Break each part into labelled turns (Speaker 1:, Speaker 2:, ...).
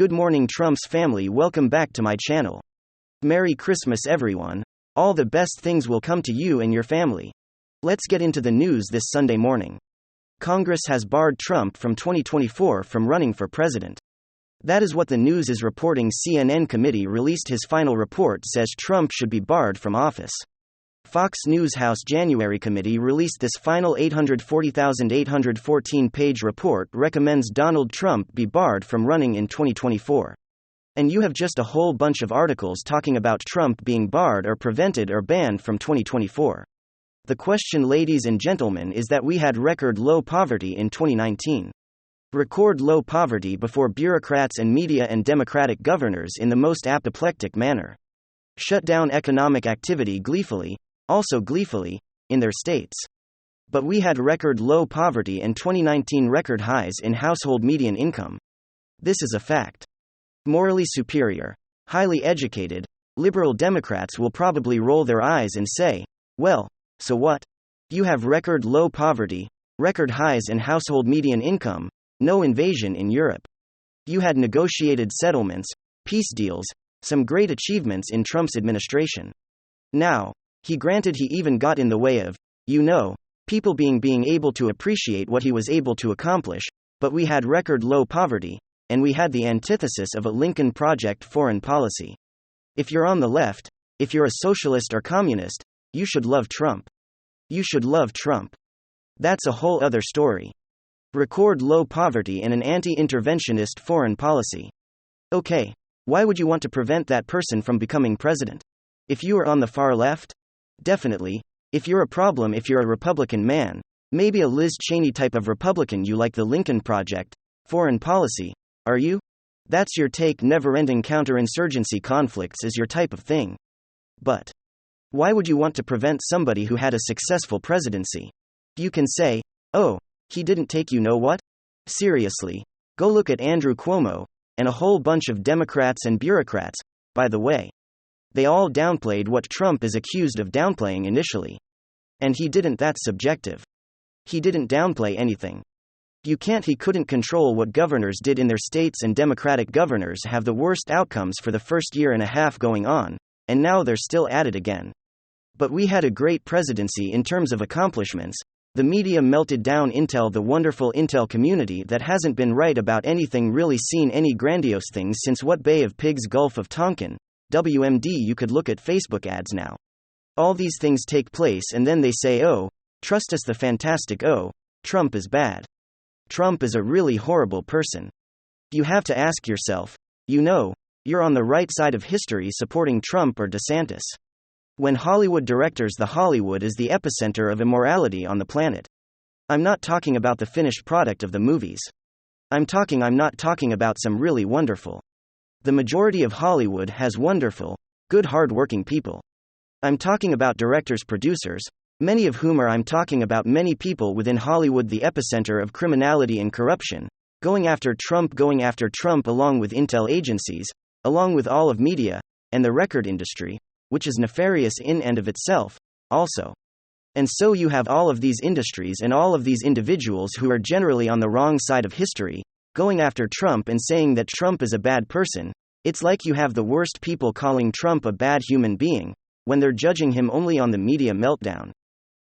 Speaker 1: Good morning, Trump's family. Welcome back to my channel. Merry Christmas, everyone. All the best things will come to you and your family. Let's get into the news this Sunday morning. Congress has barred Trump from 2024 from running for president. That is what the news is reporting. CNN committee released his final report says Trump should be barred from office. Fox News House January committee released this final 840,814-page report recommends Donald Trump be barred from running in 2024. And you have just a whole bunch of articles talking about Trump being barred or prevented or banned from 2024. The question, ladies and gentlemen, is that we had record low poverty in 2019. Record low poverty before bureaucrats and media and Democratic governors in the most apoplectic manner shut down economic activity gleefully, in their states. But we had record low poverty and 2019 record highs in household median income. This is a fact. Morally superior, highly educated, liberal Democrats will probably roll their eyes and say, well, so what? You have record low poverty, record highs in household median income, no invasion in Europe. You had negotiated settlements, peace deals, some great achievements in Trump's administration. Now, he even got in the way of, people being able to appreciate what he was able to accomplish, but we had record low poverty, and we had the antithesis of a Lincoln Project foreign policy. If you're on the left, if you're a socialist or communist, you should love Trump. You should love Trump. That's a whole other story. Record low poverty and an anti-interventionist foreign policy. Okay, why would you want to prevent that person from becoming president? If you are on the far left? Definitely. If you're a problem, if you're a Republican man, maybe a Liz Cheney type of Republican, you like the Lincoln Project, foreign policy, are you? That's your take. Never-ending counterinsurgency conflicts is your type of thing. But why would you want to prevent somebody who had a successful presidency? You can say, oh, he didn't take you know what? Seriously. Go look at Andrew Cuomo, and a whole bunch of Democrats and bureaucrats, by the way. They all downplayed what Trump is accused of downplaying initially. And he didn't. That's subjective. He didn't downplay anything. He couldn't control what governors did in their states, and Democratic governors have the worst outcomes for the first year and a half going on, and now they're still at it again. But we had a great presidency in terms of accomplishments. The media melted down Intel, the wonderful Intel community that hasn't been right about anything, really seen any grandiose things since what, Bay of Pigs, Gulf of Tonkin, WMD. You could look at Facebook ads now. All these things take place and then they say, oh, trust us, the fantastic, oh, Trump is bad. Trump is a really horrible person. You have to ask yourself, you're on the right side of history supporting Trump or DeSantis. When Hollywood directors, the Hollywood is the epicenter of immorality on the planet. I'm not talking about the finished product of the movies. I'm not talking about some really wonderful. The majority of Hollywood has wonderful, good, hard-working people. I'm talking about directors, producers, many of whom I'm talking about many people within Hollywood, the epicenter of criminality and corruption, going after Trump along with intel agencies, along with all of media, and the record industry, which is nefarious in and of itself, also. And so you have all of these industries and all of these individuals who are generally on the wrong side of history, going after Trump and saying that Trump is a bad person. It's like you have the worst people calling Trump a bad human being, when they're judging him only on the media meltdown.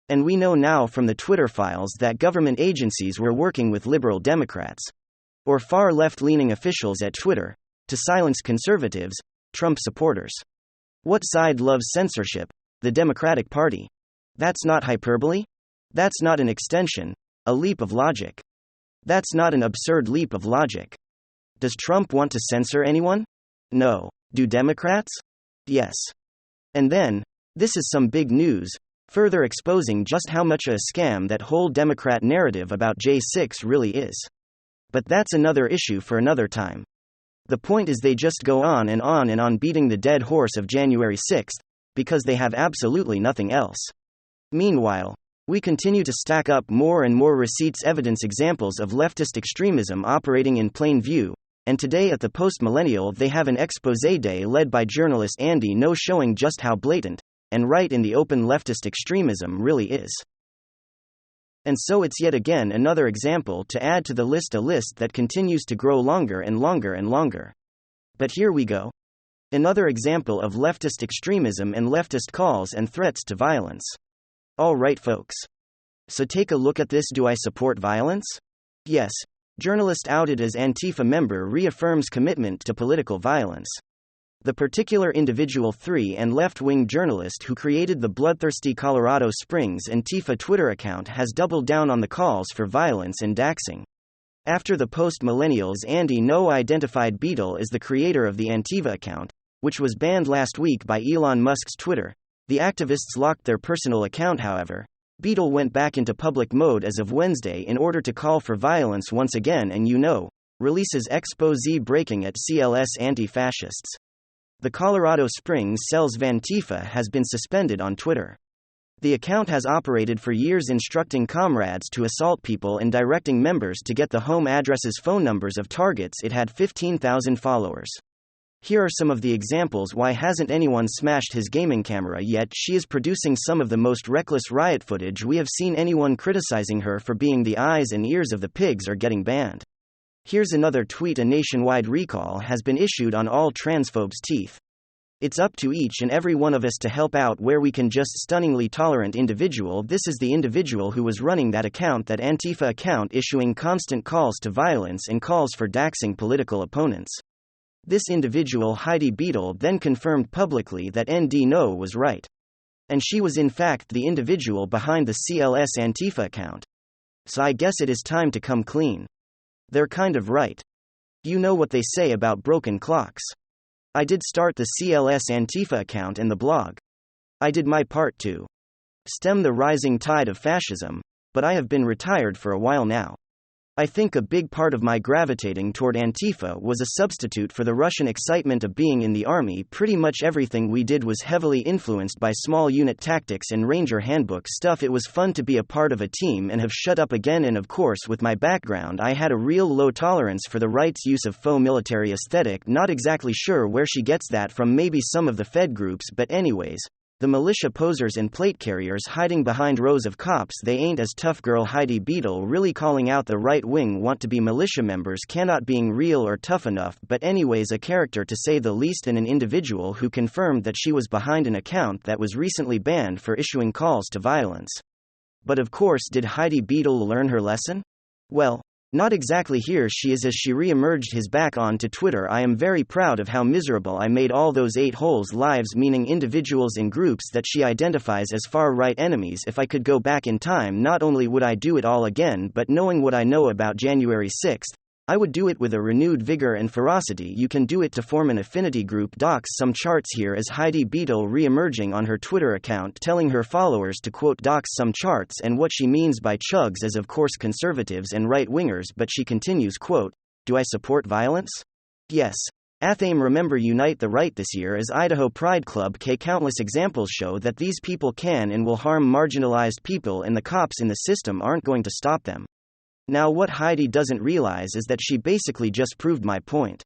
Speaker 1: And we know now from the Twitter files that government agencies were working with liberal Democrats, or far left-leaning officials at Twitter, to silence conservatives, Trump supporters. What side loves censorship? The Democratic Party. That's not hyperbole? That's not an extension, a leap of logic. That's not an absurd leap of logic. Does Trump want to censor anyone? No. Do Democrats? Yes. And then, this is some big news, further exposing just how much a scam that whole Democrat narrative about J6 really is. But that's another issue for another time. The point is they just go on and on beating the dead horse of January 6th, because they have absolutely nothing else. Meanwhile, we continue to stack up more and more receipts, evidence, examples of leftist extremism operating in plain view, and today at the Post-Millennial they have an expose day led by journalist Andy Ngo showing just how blatant and right in the open leftist extremism really is. And so it's yet again another example to add to the list, a list that continues to grow longer and longer and longer. But here we go. Another example of leftist extremism and leftist calls and threats to violence. All right, folks. So take a look at this. Do I support violence? Yes. Journalist outed as Antifa member reaffirms commitment to political violence. The particular individual and left-wing journalist who created the bloodthirsty Colorado Springs Antifa Twitter account has doubled down on the calls for violence and doxing. After the post-millennials Andy Ngo identified Beetle as the creator of the Antifa account, which was banned last week by Elon Musk's Twitter, the activists locked their personal account. However, Beetle went back into public mode as of Wednesday in order to call for violence once again, and releases expose breaking at CLS anti-fascists. The Colorado Springs Cells Vantifa has been suspended on Twitter. The account has operated for years, instructing comrades to assault people and directing members to get the home addresses, phone numbers of targets. It had 15,000 followers. Here are some of the examples. Why hasn't anyone smashed his gaming camera yet? She is producing some of the most reckless riot footage we have seen. Anyone criticizing her for being the eyes and ears of the pigs are getting banned. Here's another tweet. A nationwide recall has been issued on all transphobes' teeth. It's up to each and every one of us to help out where we can. Just stunningly tolerant individual. This is the individual who was running that account, that Antifa account, issuing constant calls to violence and calls for doxing political opponents. This individual, Heidi Beetle, then confirmed publicly that Andy Ngo was right. And she was in fact the individual behind the CLS Antifa account. So I guess it is time to come clean. They're kind of right. You know what they say about broken clocks. I did start the CLS Antifa account and the blog. I did my part to stem the rising tide of fascism, but I have been retired for a while now. I think a big part of my gravitating toward Antifa was a substitute for the Russian excitement of being in the army. Pretty much everything we did was heavily influenced by small unit tactics and Ranger handbook stuff. It was fun to be a part of a team and have shut up again. And of course, with my background, I had a real low tolerance for the right's use of faux military aesthetic. Not exactly sure where she gets that from, maybe some of the Fed groups, but anyways. The militia posers and plate carriers hiding behind rows of cops, they ain't as tough. Girl Heidi Beetle really calling out the right wing want to be militia members, cannot being real or tough enough. But anyways, a character to say the least, and an individual who confirmed that she was behind an account that was recently banned for issuing calls to violence. But of course, did Heidi Beetle learn her lesson? Well, not exactly. Here she is as she re-emerged his back onto Twitter. I am very proud of how miserable I made all those 8 holes lives, meaning individuals and groups that she identifies as far-right enemies. If I could go back in time, not only would I do it all again, but knowing what I know about January 6th, I would do it with a renewed vigor and ferocity. You can do it to form an affinity group. Docs some charts. Here is Heidi Beetle re-emerging on her Twitter account, telling her followers to quote docs some charts, and what she means by chugs is of course conservatives and right-wingers, but she continues quote, "Do I support violence? Yes. Athame remember unite the right this year as Idaho Pride Club K. Countless examples show that these people can and will harm marginalized people, and the cops in the system aren't going to stop them." Now what Heidi doesn't realize is that she basically just proved my point.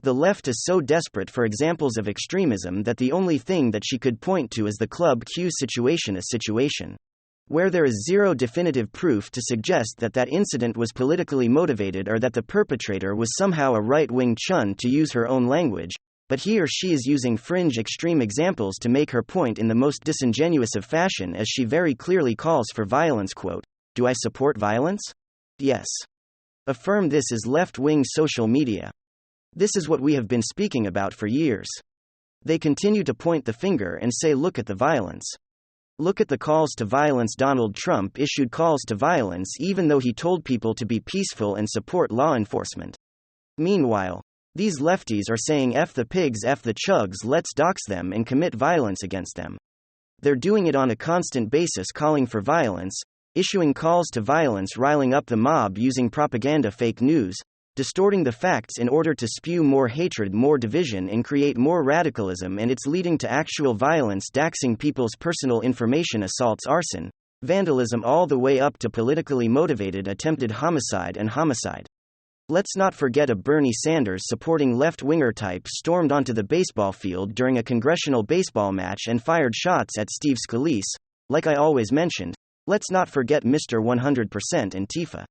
Speaker 1: The left is so desperate for examples of extremism that the only thing that she could point to is the Club Q situation, a situation where there is zero definitive proof to suggest that that incident was politically motivated or that the perpetrator was somehow a right-wing chun, to use her own language, but here she is using fringe extreme examples to make her point in the most disingenuous of fashion, as she very clearly calls for violence. Quote, "Do I support violence? Yes. Affirm. This is left-wing social media. This is what we have been speaking about for years. They continue to point the finger and say, look at the violence. Look at the calls to violence. Donald Trump issued calls to violence even though he told people to be peaceful and support law enforcement. Meanwhile, these lefties are saying F the pigs, F the chugs, let's dox them and commit violence against them. They're doing it on a constant basis, calling for violence, issuing calls to violence, riling up the mob using propaganda, fake news, distorting the facts in order to spew more hatred, more division, and create more radicalism, and it's leading to actual violence, doxing people's personal information, assaults, arson, vandalism, all the way up to politically motivated attempted homicide and homicide. Let's not forget a Bernie Sanders supporting left-winger type stormed onto the baseball field during a congressional baseball match and fired shots at Steve Scalise. Like I always mentioned, let's not forget Mr. 100% Antifa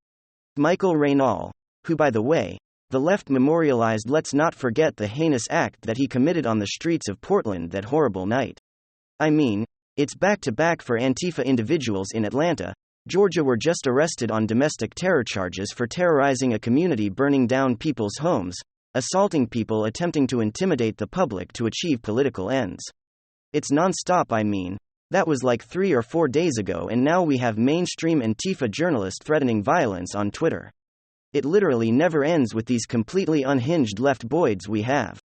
Speaker 1: Michael Reynal, who by the way, The left memorialized let's not forget the heinous act that he committed on the streets of Portland that horrible night. I mean, it's back-to-back for Antifa individuals in Atlanta, Georgia were just arrested on domestic terror charges for terrorizing a community, burning down people's homes, assaulting people, attempting to intimidate the public to achieve political ends. It's non-stop. I mean, that was like 3 or 4 days ago, and now we have mainstream Antifa journalists threatening violence on Twitter. It literally never ends with these completely unhinged left-boids. We have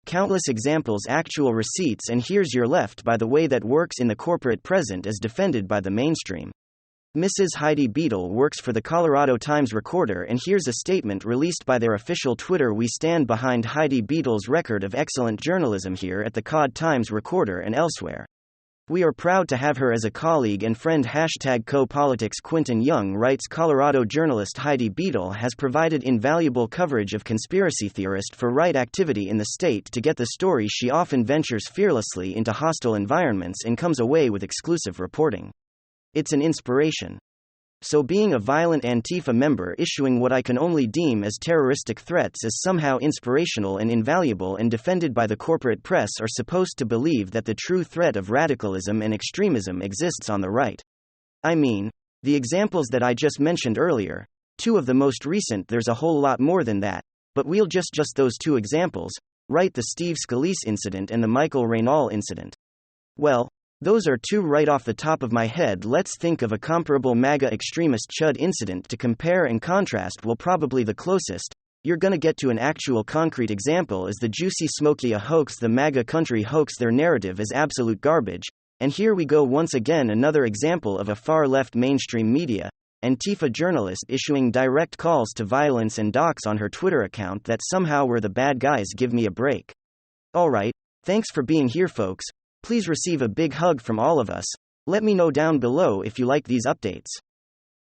Speaker 1: countless examples, actual receipts, and here's your left, by the way, that works in the corporate present as defended by the mainstream. Mrs. Heidi Beadle works for the Colorado Times-Recorder, and here's a statement released by their official Twitter. We stand behind Heidi Beadle's record of excellent journalism here at the COD Times-Recorder and elsewhere. We are proud to have her as a colleague and friend. #CoPolitics. Quinton Young writes, Colorado journalist Heidi Beadle has provided invaluable coverage of conspiracy theorist for right activity in the state. To get the story, she often ventures fearlessly into hostile environments and comes away with exclusive reporting. It's an inspiration. So being a violent Antifa member issuing what I can only deem as terroristic threats is somehow inspirational and invaluable, and defended by the corporate press are supposed to believe that the true threat of radicalism and extremism exists on the right. I mean, the examples that I just mentioned earlier, 2 of the most recent, there's a whole lot more than that, but we'll just those 2 examples, right? The Steve Scalise incident and the Michael Reynal incident. Well, those are 2 right off the top of my head. Let's think of a comparable MAGA extremist Chud incident to compare and contrast. Well, probably the closest you're gonna get to an actual concrete example is the Juicy Smokia hoax, the MAGA country hoax. Their narrative is absolute garbage, and here we go once again, another example of a far-left mainstream media, Antifa journalist issuing direct calls to violence and docs on her Twitter account that somehow we're the bad guys. Give me a break. Alright, thanks for being here, folks. Please receive a big hug from all of us. Let me know down below if you like these updates.